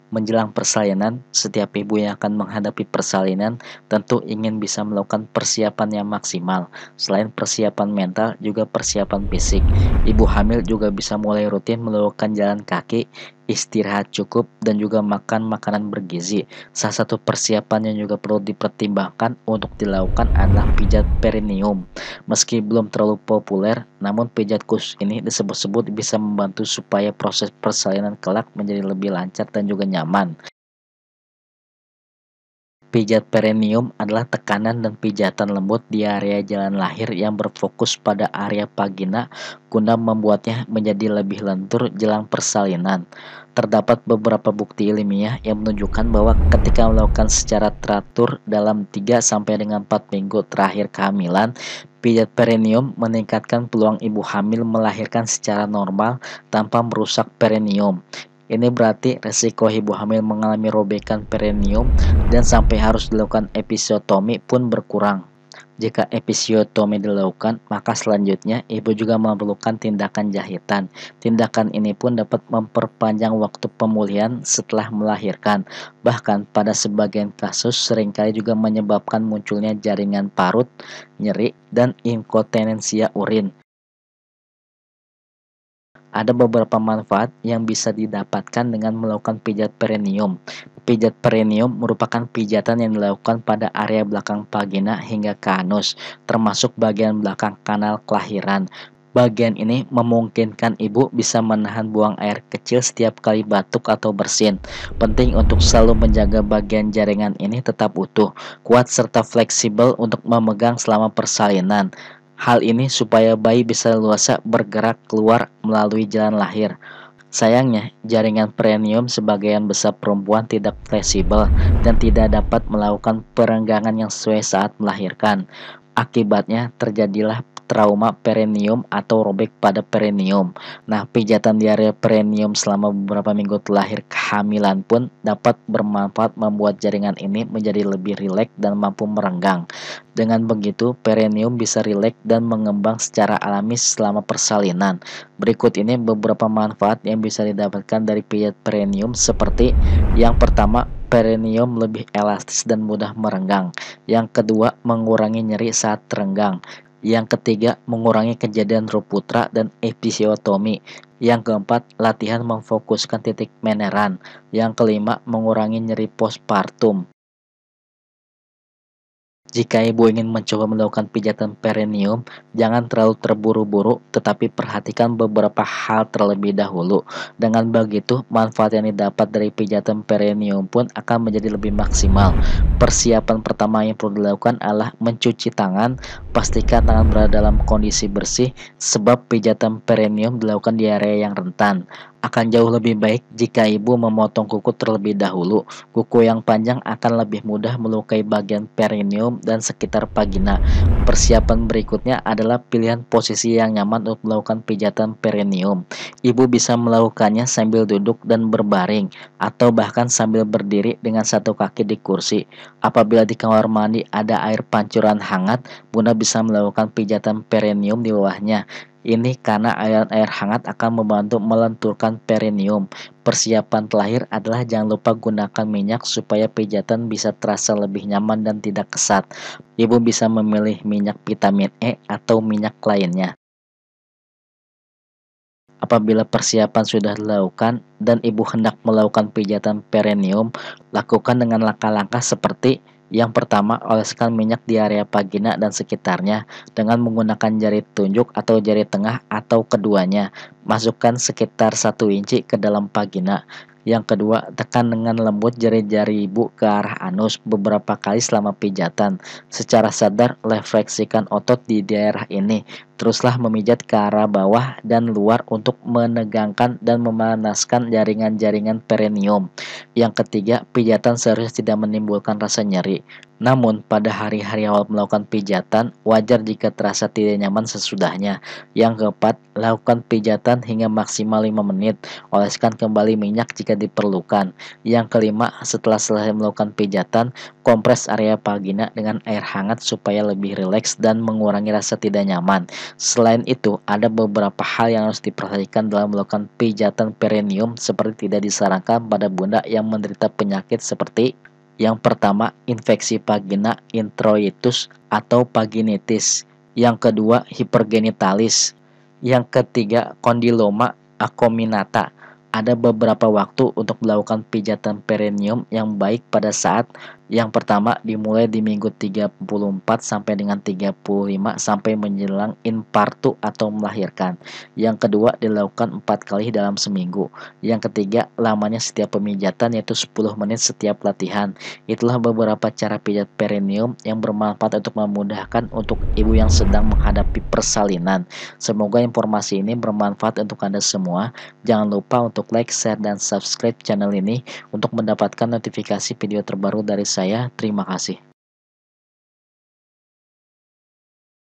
Menjelang persalinan, setiap ibu yang akan menghadapi persalinan tentu ingin bisa melakukan persiapan yang maksimal. Selain persiapan mental, juga persiapan fisik. Ibu hamil juga bisa mulai rutin melakukan jalan kaki, istirahat cukup, dan juga makan makanan bergizi. Salah satu persiapan yang juga perlu dipertimbangkan untuk dilakukan adalah pijat perineum. Meski belum terlalu populer, namun pijat khusus ini disebut-sebut bisa membantu supaya proses persalinan kelak menjadi lebih lancar dan juga nyaman. Pijat perineum adalah tekanan dan pijatan lembut di area jalan lahir yang berfokus pada area vagina guna membuatnya menjadi lebih lentur jelang persalinan. Terdapat beberapa bukti ilmiah yang menunjukkan bahwa ketika melakukan secara teratur dalam 3 sampai dengan 4 minggu terakhir kehamilan, pijat perineum meningkatkan peluang ibu hamil melahirkan secara normal tanpa merusak perineum. Ini berarti resiko ibu hamil mengalami robekan perineum dan sampai harus dilakukan episiotomi pun berkurang. Jika episiotomi dilakukan, maka selanjutnya ibu juga memerlukan tindakan jahitan. Tindakan ini pun dapat memperpanjang waktu pemulihan setelah melahirkan. Bahkan pada sebagian kasus seringkali juga menyebabkan munculnya jaringan parut, nyeri, dan inkontinensia urin. Ada beberapa manfaat yang bisa didapatkan dengan melakukan pijat perineum. Pijat perineum merupakan pijatan yang dilakukan pada area belakang vagina hingga ke anus, termasuk bagian belakang kanal kelahiran. Bagian ini memungkinkan ibu bisa menahan buang air kecil setiap kali batuk atau bersin. Penting untuk selalu menjaga bagian jaringan ini tetap utuh, kuat serta fleksibel untuk memegang selama persalinan. Hal ini supaya bayi bisa leluasa bergerak keluar melalui jalan lahir. Sayangnya, jaringan perineum sebagian besar perempuan tidak fleksibel dan tidak dapat melakukan perenggangan yang sesuai saat melahirkan. Akibatnya, terjadilah trauma perineum atau robek pada perineum. Nah, pijatan di area perineum selama beberapa minggu terakhir kehamilan pun dapat bermanfaat membuat jaringan ini menjadi lebih rileks dan mampu merenggang. Dengan begitu, perineum bisa rileks dan mengembang secara alami selama persalinan. Berikut ini beberapa manfaat yang bisa didapatkan dari pijat perineum seperti yang pertama, perineum lebih elastis dan mudah merenggang. Yang kedua, mengurangi nyeri saat terenggang. Yang ketiga, mengurangi kejadian Ruputra dan episiotomi. Yang keempat, latihan memfokuskan titik meneran. Yang kelima, mengurangi nyeri postpartum. Jika ibu ingin mencoba melakukan pijatan perineum, jangan terlalu terburu-buru, tetapi perhatikan beberapa hal terlebih dahulu. Dengan begitu, manfaat yang didapat dari pijatan perineum pun akan menjadi lebih maksimal. Persiapan pertama yang perlu dilakukan adalah mencuci tangan, pastikan tangan berada dalam kondisi bersih, sebab pijatan perineum dilakukan di area yang rentan. Akan jauh lebih baik jika ibu memotong kuku terlebih dahulu. Kuku yang panjang akan lebih mudah melukai bagian perineum dan sekitar vagina. Persiapan berikutnya adalah pilihan posisi yang nyaman untuk melakukan pijatan perineum. Ibu bisa melakukannya sambil duduk dan berbaring, atau bahkan sambil berdiri dengan satu kaki di kursi. Apabila di kamar mandi ada air pancuran hangat, Bunda bisa melakukan pijatan perineum di bawahnya. Ini karena aliran air hangat akan membantu melenturkan perineum. Persiapan terakhir adalah jangan lupa gunakan minyak supaya pijatan bisa terasa lebih nyaman dan tidak kesat. Ibu bisa memilih minyak vitamin E atau minyak lainnya. Apabila persiapan sudah dilakukan dan ibu hendak melakukan pijatan perineum, lakukan dengan langkah-langkah seperti yang pertama, oleskan minyak di area vagina dan sekitarnya dengan menggunakan jari tunjuk atau jari tengah atau keduanya. Masukkan sekitar 1 inci ke dalam vagina. Yang kedua, tekan dengan lembut jari-jari ibu ke arah anus beberapa kali selama pijatan. Secara sadar, refleksikan otot di daerah ini. Teruslah memijat ke arah bawah dan luar untuk menegangkan dan memanaskan jaringan-jaringan perineum. Yang ketiga, pijatan seharusnya tidak menimbulkan rasa nyeri. Namun, pada hari-hari awal melakukan pijatan, wajar jika terasa tidak nyaman sesudahnya. Yang keempat, lakukan pijatan hingga maksimal 5 menit. Oleskan kembali minyak jika diperlukan. Yang kelima, setelah selesai melakukan pijatan, kompres area vagina dengan air hangat supaya lebih rileks dan mengurangi rasa tidak nyaman. Selain itu, ada beberapa hal yang harus diperhatikan dalam melakukan pijatan perineum seperti tidak disarankan pada bunda yang menderita penyakit seperti yang pertama, infeksi vagina introitus atau vaginitis. Yang kedua, hipergenitalis. Yang ketiga, kondiloma acuminata. Ada beberapa waktu untuk melakukan pijatan perineum yang baik pada saat yang pertama dimulai di minggu 34 sampai dengan 35 sampai menjelang infartu atau melahirkan. Yang kedua dilakukan 4 kali dalam seminggu. Yang ketiga lamanya setiap pemijatan yaitu 10 menit setiap latihan. Itulah beberapa cara pijat perineum yang bermanfaat untuk memudahkan untuk ibu yang sedang menghadapi persalinan. Semoga informasi ini bermanfaat untuk Anda semua. Jangan lupa untuk like, share, dan subscribe channel ini untuk mendapatkan notifikasi video terbaru dari saya. Terima kasih.